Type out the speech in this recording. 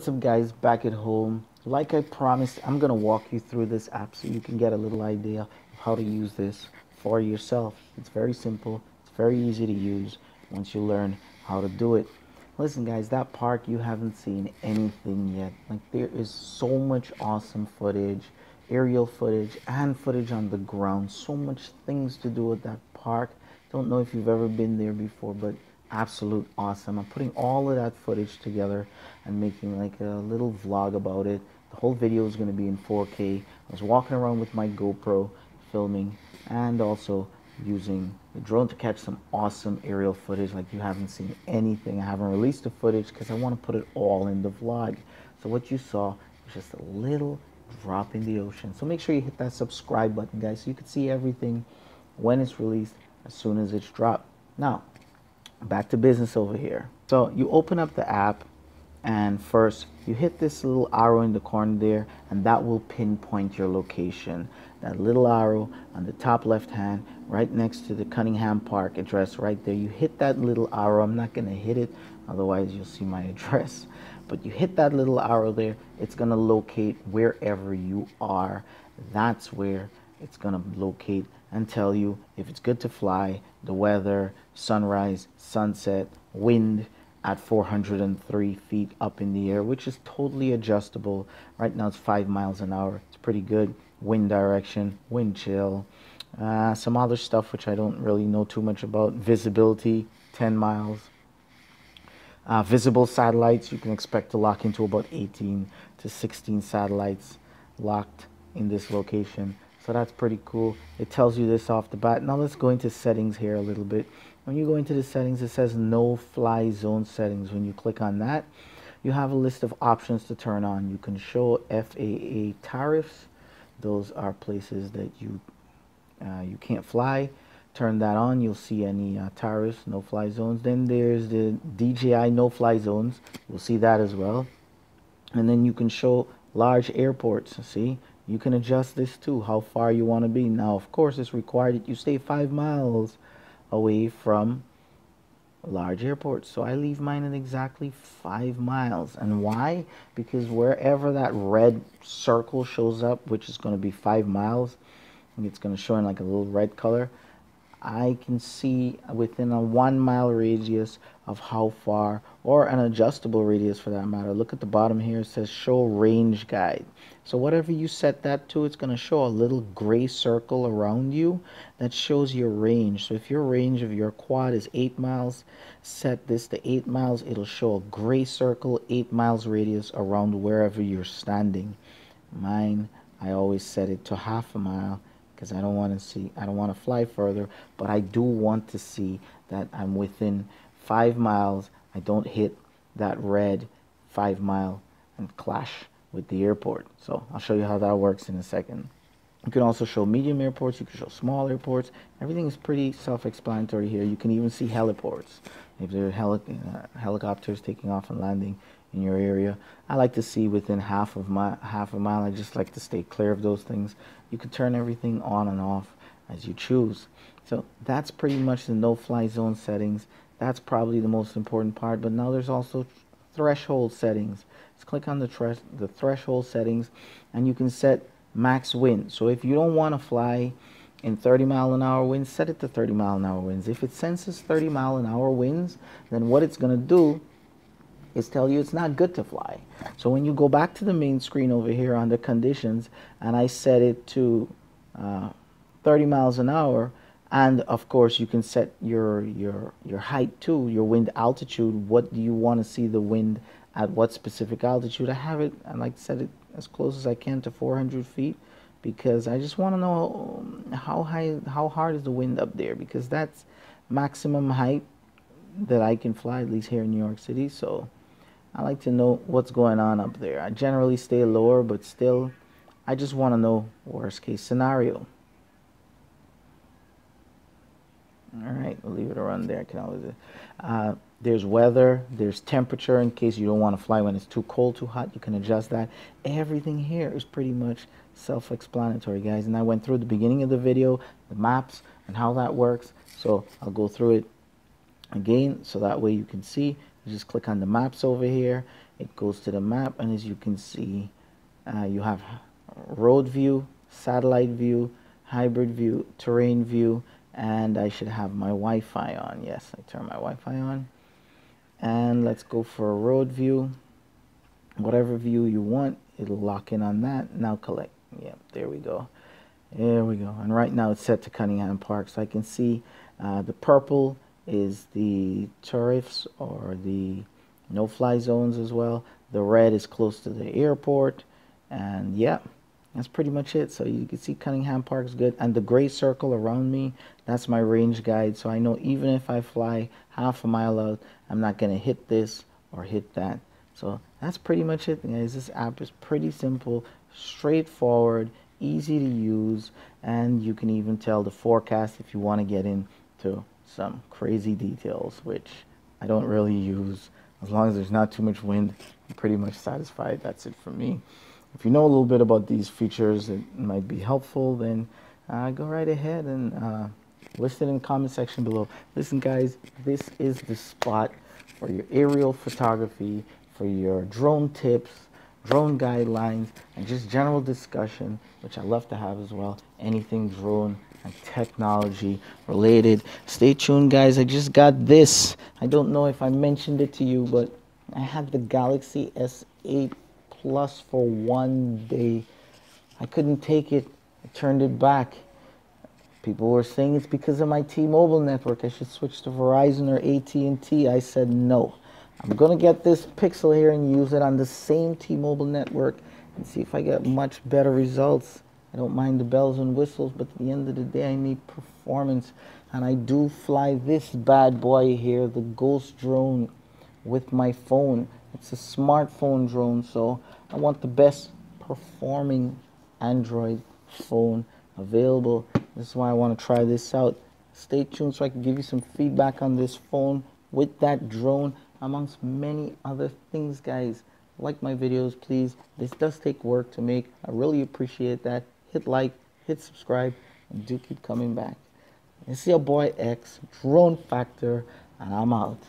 What's up guys, back at home. Like I promised, I'm gonna walk you through this app so you can get a little idea of how to use this for yourself. It's very simple, it's very easy to use once you learn how to do it. Listen guys, that park, you haven't seen anything yet. Like, there is so much awesome footage, aerial footage and footage on the ground. So much things to do at that park. Don't know if you've ever been there before, but absolute awesome. I'm putting all of that footage together and making like a little vlog about it. The whole video is going to be in 4K. I was walking around with my GoPro filming and also using the drone to catch some awesome aerial footage. Like, you haven't seen anything. I haven't released the footage because I want to put it all in the vlog. So what you saw was just a little drop in the ocean. So make sure you hit that subscribe button guys so you can see everything when it's released as soon as it's dropped. Now back to business over here. So you open up the app and first you hit this little arrow in the corner there, and that will pinpoint your location. That little arrow on the top left hand right next to the Cunningham Park address right there. You hit that little arrow. I'm not going to hit it, otherwise you'll see my address. But you hit that little arrow there, it's going to locate wherever you are. That's where it's going to locate and tell you if it's good to fly, the weather, sunrise, sunset, wind at 403 feet up in the air, which is totally adjustable. Right now it's 5 miles an hour. It's pretty good. Wind direction, wind chill, some other stuff which I don't really know too much about. Visibility, 10 miles. Visible satellites, you can expect to lock into about 18 to 16 satellites locked in this location. So that's pretty cool. It tells you this off the bat. Now let's go into settings here a little bit. When you go into the settings, it says no fly zone settings. When you click on that, you have a list of options to turn on. You can show FAA tariffs. Those are places that you can't fly. Turn that on, you'll see any tariffs, no fly zones. Then there's the DJI no fly zones. You'll see that as well. And then you can show large airports. See, you can adjust this too, how far you want to be. Now of course it's required that you stay 5 miles away from large airports, so I leave mine at exactly 5 miles. And why? Because wherever that red circle shows up, which is going to be 5 miles, and it's going to show in like a little red color, I can see within a 1 mile radius of how far, or an adjustable radius for that matter. Look at the bottom here, it says show range guide. So whatever you set that to, it's going to show a little gray circle around you that shows your range. So if your range of your quad is 8 miles, set this to 8 miles. It'll show a gray circle, 8 miles radius around wherever you're standing. Mine, I always set it to half a mile, because I don't want to fly further, but I do want to see that I'm within 5 miles. I don't hit that red 5 mile and clash with the airport. So I'll show you how that works in a second. You can also show medium airports, you can show small airports. Everything is pretty self-explanatory here. You can even see heliports. If there are helicopters taking off and landing in your area, I like to see within half a mile. I just like to stay clear of those things. You can turn everything on and off as you choose. So that's pretty much the no-fly zone settings. That's probably the most important part. But now there's also threshold settings. Let's click on the threshold settings, and you can set max wind. So if you don't want to fly in 30-mile-an-hour winds, set it to 30-mile-an-hour winds. If it senses 30-mile-an-hour winds, then what it's going to do is tell you it's not good to fly. So when you go back to the main screen over here under conditions, and I set it to 30 miles an hour, and of course you can set your height too, your wind altitude. What do you want to see the wind at what specific altitude? I like to set it as close as I can to 400 feet, because I just want to know how hard is the wind up there, because that's maximum height that I can fly, at least here in New York City. So I like to know what's going on up there. I generally stay lower, but still I just want to know worst case scenario. Alright, we'll leave it around there. I can always there's weather, there's temperature, in case you don't want to fly when it's too cold, too hot, you can adjust that. Everything here is pretty much self-explanatory, guys, and I went through the beginning of the video, the maps and how that works, so I'll go through it again so that way you can see. You just click on the maps over here. it goes to the map, and as you can see, you have road view, satellite view, hybrid view, terrain view, and I should have my Wi-Fi on. Yes, I turn my Wi-Fi on. And let's go for a road view. Whatever view you want, it'll lock in on that. Now collect. Yeah, there we go. There we go. And right now it's set to Cunningham Park. So I can see the purple is the tourists or the no-fly zones as well. The red is close to the airport. And yeah, that's pretty much it. So you can see Cunningham Park is good. And the gray circle around me, that's my range guide. So I know even if I fly half a mile out, I'm not going to hit this or hit that. So that's pretty much it, guys. This app is pretty simple, straightforward, easy to use, and you can even tell the forecast if you want to get into some crazy details, which I don't really use. As long as there's not too much wind, I'm pretty much satisfied. That's it for me. If you know a little bit about these features that might be helpful, then go right ahead and list it in the comment section below. Listen, guys, this is the spot for your aerial photography, for your drone tips, drone guidelines, and just general discussion, which I love to have as well. Anything drone and technology related. Stay tuned, guys. I just got this. I don't know if I mentioned it to you, but I had the Galaxy S8 Plus for one day. I couldn't take it. I turned it back. People were saying it's because of my T-Mobile network. I should switch to Verizon or AT&T. I said no. I'm going to get this Pixel here and use it on the same T-Mobile network and see if I get much better results. I don't mind the bells and whistles, but at the end of the day, I need performance. And I do fly this bad boy here, the Ghost drone, with my phone. It's a smartphone drone, so I want the best performing Android phone available. This is why I want to try this out. Stay tuned so I can give you some feedback on this phone with that drone, amongst many other things, guys. Like my videos, please. This does take work to make. I really appreciate that. Hit like, hit subscribe, and do keep coming back. It's your boy X, Drone Factor, and I'm out.